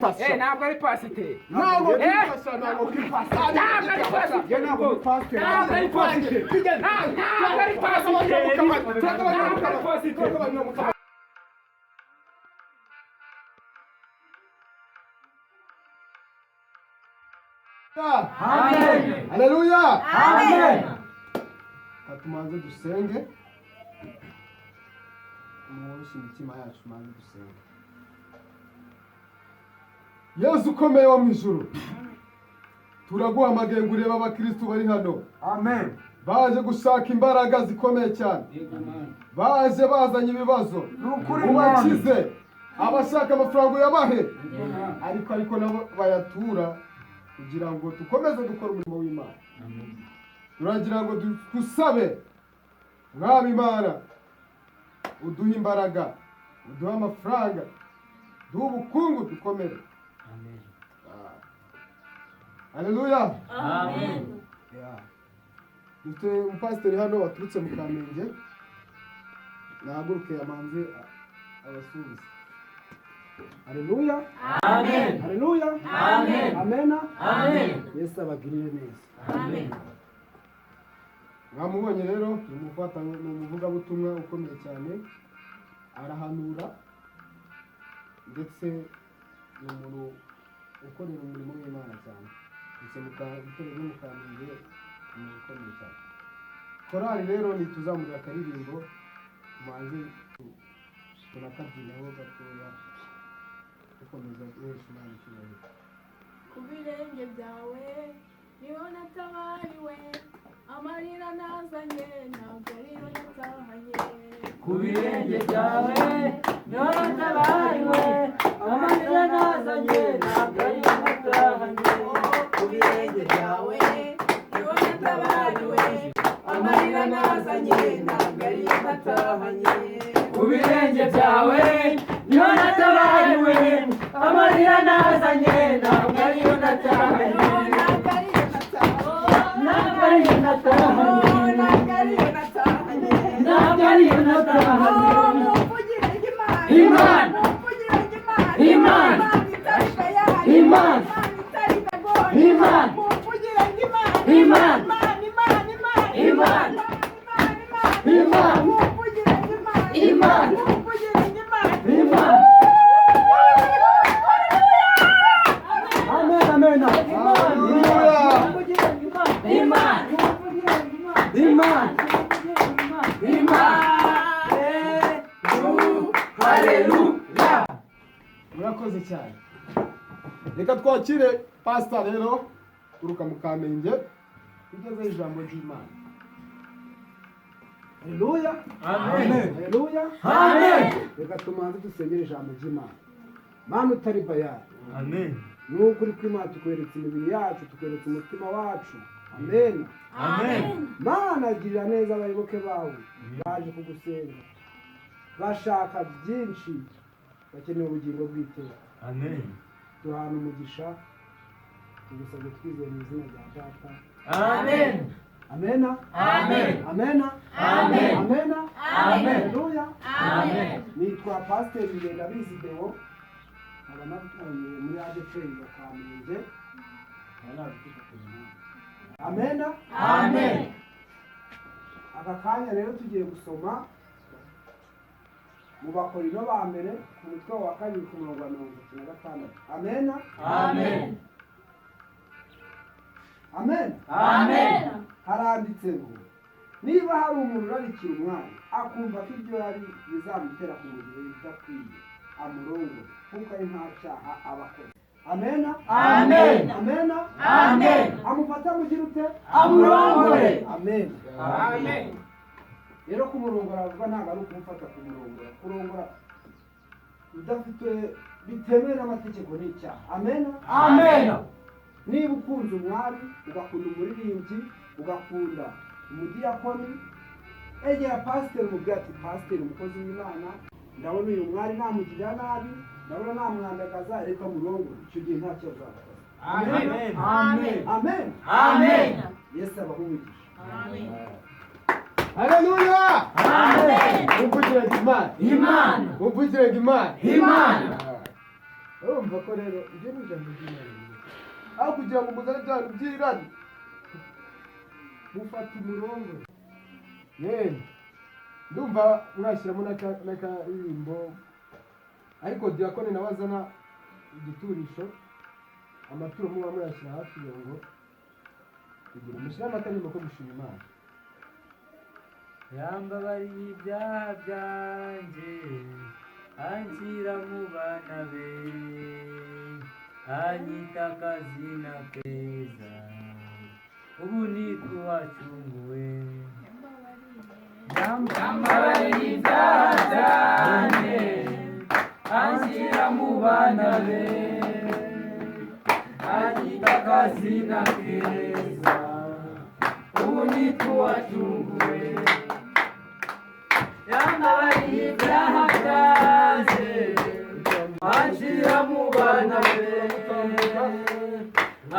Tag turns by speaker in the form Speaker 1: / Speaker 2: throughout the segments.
Speaker 1: ntabwo ari pasiteri.
Speaker 2: Ntabwo ari pasiteri. Ntabwo ari pasiteri.
Speaker 1: Ntabwo ari pasiteri.
Speaker 2: Ntabwo ari pasiteri.
Speaker 1: Ntabwo ari pasiteri. Ntabwo ari pasiteri.
Speaker 2: Amen. Haleluya.
Speaker 1: Amen.
Speaker 2: Katumanze dusenge. Muwushi imitima yacu manze dusenge. Yesu ukomeye wo mu ijuru. Turaguhamagaye ngo urebe abakristo bari hano.
Speaker 1: Amen.
Speaker 2: Baje gushaka imbaraga zikomeye cyane. Baje bazanye ibibazo. Ubakize. Abashaka amafaranga yabahe. Ariko nabo bayatura kugira ngo dukomeze dukora umurimo w'Imana. Turagira ngo dusabe mwami Imana uduha imbaraga, uduha amafaranga, duha ubukungu dukomere. Amen. Haleluya.
Speaker 1: Amen.
Speaker 2: Dufite umupasiteri hano waturutse mu Kamenge. Nahaguruke amanze abasubiza. Haleluya.
Speaker 1: Amen.
Speaker 2: Haleluya.
Speaker 1: Amen.
Speaker 2: Amena.
Speaker 1: Amen.
Speaker 2: Yesu abagirire neza.
Speaker 1: Amen.
Speaker 2: Mwamubonye rero ni umuvugabutumwa ukomeye cyane, arahanura ndetse ni umuntu ukorera umurimo w'Imana cyane. Ndetse mu Kamenge ni ukomeye cyane. Korali rero nituzamurira akaririmbo tumanze tunakabyinaho gatoya dukomeza guhesha Imana icyubahiro.
Speaker 3: Ku birenge byawe niho natabariwe, amarira nazanye ntabwo ariyo natahanye.
Speaker 1: Ku birenge byawe niho natabariwe, amarira nazanye ntabwo ariyo natahanye.
Speaker 3: Ku birenge byawe niho natabariwe, amarira nazanye ntabwo ariyo natahanye.
Speaker 1: Ku birenge byawe niho natabariwe, amarira nazanye ntabwo ariyo natahanye. Ntabwo ariyo natahanye. Ntabwo ariyo natahanye. Imana. Imana. Imana. Imana. Imana. Imana. Imana. Imana. Amen, amen. Haleluya.
Speaker 2: Murakoze cyane. Reka twakire pastor rero turuka mu Kamenge tugeze ijambo ry'Imana. Haleluya.
Speaker 1: Amen.
Speaker 2: Haleluya.
Speaker 1: Amen.
Speaker 2: Reka tumanze dusengere ijambo ry'Imana. Mana utari bayari.
Speaker 1: Amen.
Speaker 2: N'ukuri kw'Imana tukweretse imibiri yacu, tukweretse umutima wacu. Amen.
Speaker 1: Amen.
Speaker 2: Mana girira neza abayoboke bawe baje kugusenga. Bashaka byinshi, bakeneye ubugingo bw'iteka.
Speaker 1: Amen.
Speaker 2: Duhana umugisha, tugusabye twizeye mu izina rya Data.
Speaker 1: Amen.
Speaker 2: Amena.
Speaker 1: Amen.
Speaker 2: Amena.
Speaker 1: Amen.
Speaker 2: Amena.
Speaker 1: Amen.
Speaker 2: Haleluya.
Speaker 1: Amen.
Speaker 2: Nitwa Pasiteri Ndabizi Deo. Aba navuye muri ABENSHI ya Kamenge. Amena.
Speaker 1: Amen.
Speaker 2: Aka kanya rero tugiye gusoma mu Bakorino ba mbere ku mutwe wa 2 ku murongo wa 36. Amena.
Speaker 1: Amen.
Speaker 2: Amen.
Speaker 1: Amen.
Speaker 2: Haranditse ngo niba hari umuntu urarikira umwana akumva ko ibyo yari bizamutera kumugirira ibidakwiye, amurongo kuko ari nta cyaha abakoze. Amena.
Speaker 1: Amen.
Speaker 2: Amena.
Speaker 1: Amen.
Speaker 2: Amufata mugira ute?
Speaker 1: Amurongore.
Speaker 2: Amen.
Speaker 1: Amen.
Speaker 2: Rero kumurongora avuga ntabwo ari ukumufata kumurongora. Kurongora udafite bitemewe n'amategeko n'icyaha. Amena.
Speaker 1: Amen.
Speaker 2: Niba ukunze umwari, ugakunda umuririmbyi, ugakunda umudiyakoni, egera pasiteri umubwira ati pasiteri umukozi w'Imana, ndabona uyu mwari namugirira nabi, ndabona namwandagaza, reka murongore. Icyo gihe nta kibazo azakoze.
Speaker 1: Amen.
Speaker 2: Amen. Amen.
Speaker 1: Amen.
Speaker 2: Yesu abaha umugisha.
Speaker 3: Amen.
Speaker 2: Haleluya.
Speaker 1: Amen.
Speaker 2: Muvugire Imana.
Speaker 1: Imana.
Speaker 2: Muvugire Imana.
Speaker 1: Imana.
Speaker 2: urumva ko rero ibyo ni ijambo ry'Imana aho kugira ngo muzane bya bintu by'irari mufata umurongo yewe ndumva mwashyiramo n'akaririmbo ariko diyakoni nawe azana igiturisho amaturo muba muyashyira hafi kugira ngo kugira mushyire akaririmbo ko gushima Imana.
Speaker 4: yambabariye ibyaha byanjye anshyira mu bana be anyita akazina keza ubu nitwe wacunguwe yambabariye ibyaha byanjye anshyira mu bana be anyita akazina keza ubu nitwe wacunguwe yambabariye ibyaha byanjye anshyira mu bana be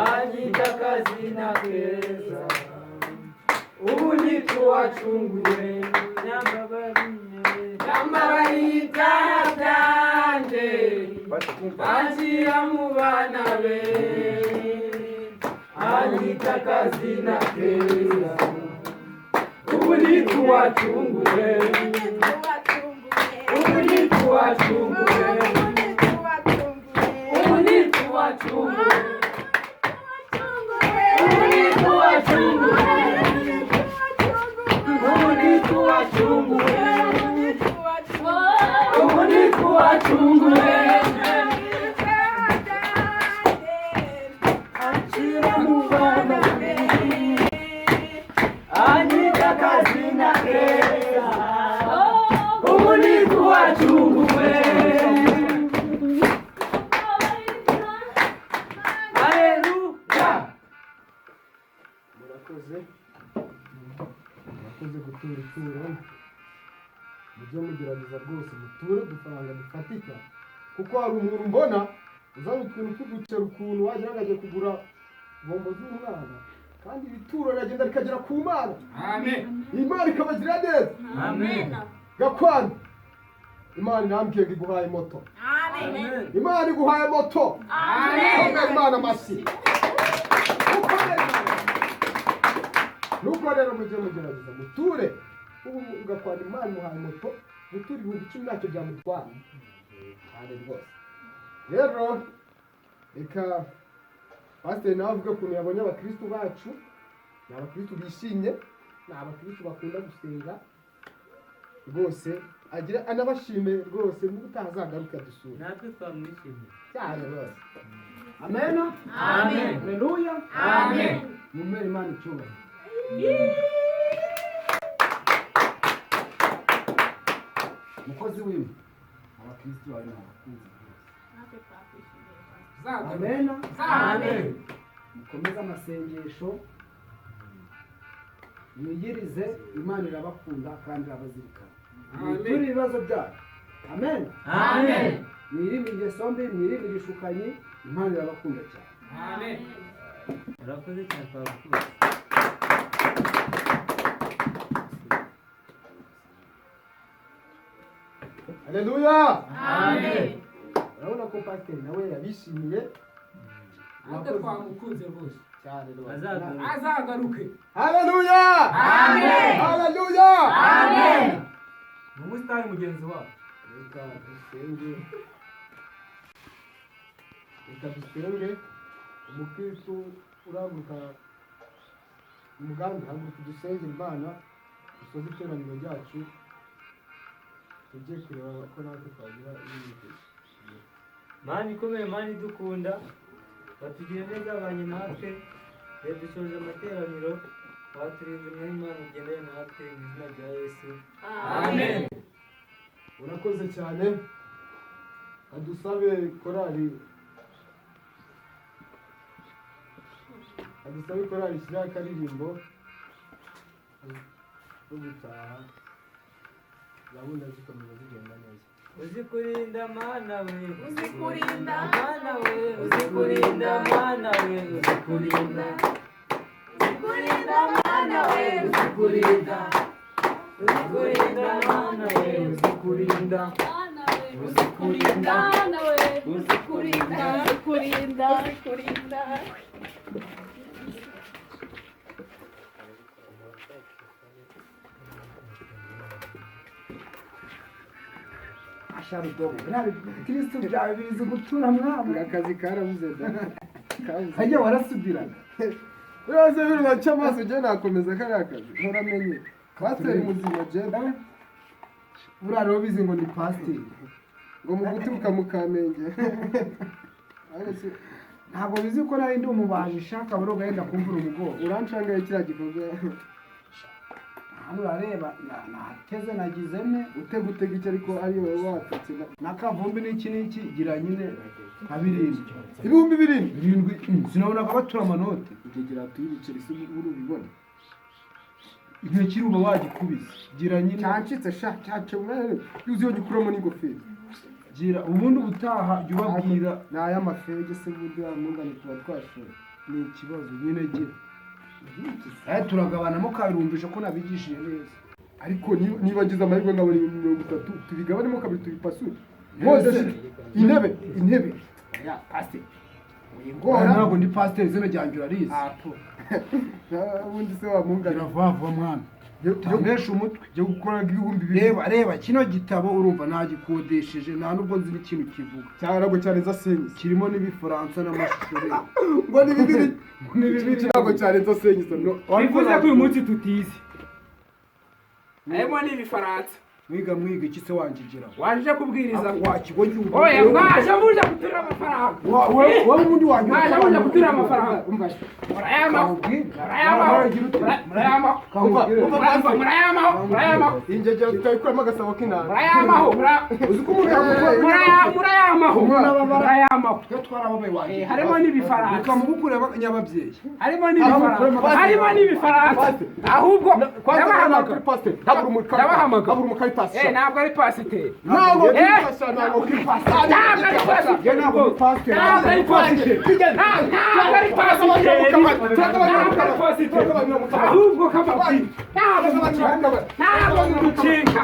Speaker 4: anyita akazina keza ubu nitwe wacunguwe yambabariye ibyaha byanjye anshyira mu bana be anyita akazina keza ubu nitwe wacunguwe ubu nitwe wacunguwe ubu nitwe wacunguwe ubu nitwe wacunguwe ubu nitwe wacunguwe ubu nitwe wacunguwe anshyira mu bana be anyita akazina keza ubu nitwe wacunguwe haleluya.
Speaker 2: murakoze gutura ituro mujye mugerageza rwose muture udufaranga dufatika kuko hari umuntu mbona uzana utuntu tugucera ukuntu wagira ngo agiye kugura bombo z'umwana kandi ibituro riragenda rikagera ku Mana.
Speaker 1: Amen.
Speaker 2: Imana ikabagira neza.
Speaker 4: Amen.
Speaker 2: Gakwani Imana irambwiye ngo iguhaye moto.
Speaker 3: Amen.
Speaker 2: Imana iguhaye moto.
Speaker 3: Amen.
Speaker 2: Imana masi. Nuko rero mujye mugerageza muture ubu Gakwani Imana imuhaye moto muture 10,000 ntacyo byamutwara. Kandi rwose rero reka Pasiteri nawe avuga ukuntu yabonye abakristo bacu ni abakristo bishimye ni abakristo bakunda gusenga rwose agira anabashime rwose n'utazagaruka dusura
Speaker 4: natwe twamwishimiye
Speaker 2: cyane rwose. Amen.
Speaker 3: Amen.
Speaker 2: Haleluya.
Speaker 3: Amen.
Speaker 2: Mumere Imana icyubahiro. Mukozi w'Imana abakristo bari abakunzi. Amen.
Speaker 3: Amen.
Speaker 2: Mukomeze amasengesho mwiyirize Imana irabakunda kandi irabazirikana. Turi ibibazo byayo. Amen.
Speaker 4: Amen.
Speaker 2: Mwirinde ingeso mbi, mwirinde ibishukanyi, Imana irabakunda cyane.
Speaker 1: Amen.
Speaker 4: urakoze cyane twakuze
Speaker 2: Haleluya.
Speaker 3: Amen.
Speaker 2: Urabona ko Pasiteri nawe yabishimiye
Speaker 1: Natwe twamukunze rwose.
Speaker 2: cyane rwose.
Speaker 1: Azagaruke.
Speaker 2: Haleluya.
Speaker 3: Amen.
Speaker 2: Haleluya.
Speaker 3: Amen.
Speaker 4: ni umusitari mugenzi wacu.
Speaker 2: Reka dusenge. Reka dusenge. Umukristo uraguka umugambi haguruka dusenge Imana dusoze iteraniro ryacu tujye kureba ko natwe twagira ibintu.
Speaker 4: Mana ikomeye, Mana idukunda, batugirira neza abanye natwe, dushoje amateraniro, baturinze muri Imana ugendane natwe mu izina rya Yesu.
Speaker 3: Amen.
Speaker 2: Urakoze cyane. Adusabe korali ishyira akaririmbo ko gutaha gahunda zikomeza zigenda neza.
Speaker 4: Uzikurinda Mana we,
Speaker 3: Uzikurinda.
Speaker 4: Mana we, uzikurinda Mana we, uzikurinda.
Speaker 3: Uzikurinda Mana we.
Speaker 4: Uzikurinda. Uzikurinda Mana we, uzikurinda.
Speaker 3: Mana we. uzikurinda nawe uzikurinda uzikurinda
Speaker 2: asharudobo nabi kristo byawe bizi gutura mwamwe
Speaker 5: akazi karabuze da
Speaker 2: hajye warasubiraga
Speaker 5: uraze biruka cyamaso je nakomeza kari akazi ntoramenye pasiteri muzima jeda
Speaker 2: buraro bizi ngo ni pasiteri
Speaker 5: ngo mu guturuka mu Kamenge
Speaker 2: ntabwo bizi ko nari ndi umubaji shaka buro gahenda kumvura umugongo
Speaker 5: uranshangaye kiriya gikorwa
Speaker 2: hano urareba nateze nagizeme
Speaker 5: utega icyo ariko ari wowe watatse
Speaker 2: nakavumbi n'iki gira nyine nka birindwi
Speaker 5: ibihumbi birindwi
Speaker 2: sinabonaga batura amanoti
Speaker 5: ukigira tuyibicira isi urubibona
Speaker 2: intoki uba wagikubise gira nyine
Speaker 5: cyancitse sha cyace mwere yuzuye gikuramo n'ingofero
Speaker 2: gira ubundi ubutaha jya ubabwira
Speaker 5: ni ay'amafege se buryo yamungane tuba twashoye
Speaker 2: ni ikibazo nyine gira turagabanamo kabirumvisha ko nabigishije neza
Speaker 5: ariko niba ngize amahirwe nkabona 30 tubigabanemo kabiri tubipasure mose intebe
Speaker 2: ya pasiteri
Speaker 5: ingora
Speaker 2: ntabwo ndi pasiteri izina ryanjye urarizi
Speaker 5: ubundi se wamungane
Speaker 2: vuba mwana ntesha umutwe
Speaker 5: jya gukora ibihumbi bibiri
Speaker 2: reba kino gitabo urumva nagikodesheje nta nubwo nzi n'ikintu kivuga
Speaker 5: cyangwa cyarenza senyisi
Speaker 2: kirimo n'ibifaransa n'amashusho rero
Speaker 5: ngo ni bibiri ntabwo cyarenza senyisi
Speaker 1: bivuze ko uyu munsi tutize harimo n'ibifaransa
Speaker 2: mwiga iki se wanjijira
Speaker 1: waje kubwiriza
Speaker 2: wakigo cy'ubu
Speaker 1: oya mwaje muje gutura amafaranga
Speaker 2: wowe ubundi wanjye
Speaker 1: mwaje muje gutura amafaranga murayamaho
Speaker 5: ingegera tutayikuramo agasabo k'inanga
Speaker 1: murayamaho
Speaker 2: twarababaye wanjye
Speaker 1: harimo n'ibifaransa
Speaker 2: ukamugukureba nyababyeyi
Speaker 1: harimo n'ibifaransa ahubwo ndabahamagara
Speaker 5: habura umukayitasi
Speaker 1: ntabwo ari pasiteri
Speaker 5: ntabwo
Speaker 1: ari pasiteri ntabwo ari pasiteri ahubwo kababwira ntabwo mugucenga